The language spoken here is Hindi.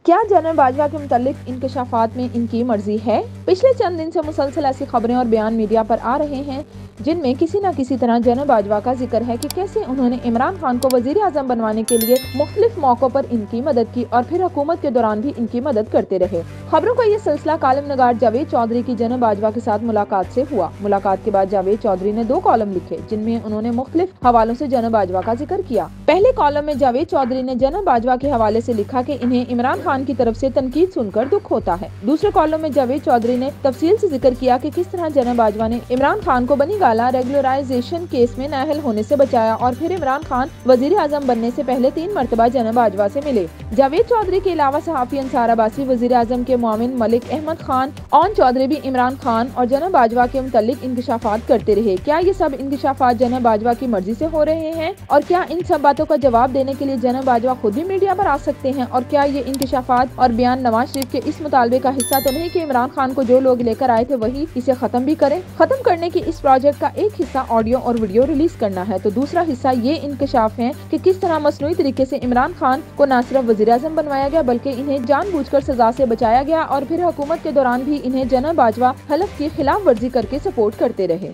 क्या जनरल बाजवा के मुतालिक इंकशाफात में इनकी मर्जी है? पिछले चंद दिन से मुसलसल ऐसी खबरें और बयान मीडिया पर आ रहे हैं जिनमें किसी न किसी तरह जनरल बाजवा का जिक्र है कि कैसे उन्होंने इमरान खान को वजीर आजम बनवाने के लिए मुख्तलिफ मौकों पर इनकी मदद की और फिर हुकूमत के दौरान भी इनकी मदद करते रहे। खबरों का ये सिलसिला कॉलम नगार जावेद चौधरी की जनरल बाजवा के साथ मुलाकात से हुआ। मुलाकात के बाद जावेद चौधरी ने 2 कॉलम लिखे जिनमें उन्होंने मुख्तलिफ हवालों से जनरल बाजवा का जिक्र किया। पहले कॉलम में जावेद चौधरी ने जनरल बाजवा के हवाले से लिखा कि इन्हें इमरान खान की तरफ से तनकीद सुनकर दुख होता है। दूसरे कॉलम में जावेद चौधरी ने तफसील से जिक्र किया कि किस तरह जनरल बाजवा ने इमरान खान को बनी गाला रेगुलराइजेशन केस में नाअहल होने से बचाया और फिर इमरान खान वजीर आजम बनने से पहले 3 मरतबा जनरल बाजवा से मिले। जावेद चौधरी के अलावा सहाफी अंसार अब्बासी, वजीर आजम के मुआविन मलिक अहमद खान और चौधरी भी इमरान खान और जनरल बाजवा के मुतालिक इंकशाफात करते रहे। क्या ये सब इंकशाफात जनरल बाजवा की मर्जी से हो रहे हैं और क्या इन सब बातों का जवाब देने के लिए जनरल बाजवा खुद भी मीडिया पर आ सकते हैं? और क्या ये इंकशाफात और बयान नवाज शरीफ के इस मुतालबे का हिस्सा तो नहीं कि इमरान खान को जो लोग लेकर आए थे वही इसे खत्म भी करें? खत्म करने की इस प्रोजेक्ट का एक हिस्सा ऑडियो और वीडियो रिलीज करना है तो दूसरा हिस्सा ये इंकशाफ है कि किस तरह मसनूई तरीके से इमरान खान को न सिर्फ वजीर आजम बनवाया गया बल्कि इन्हें जानबूझकर सजा से बचाया गया और फिर हुकूमत के दौरान भी इन्हें जनरल बाजवा हलफ की खिलाफ वर्जी करके सपोर्ट करते रहे।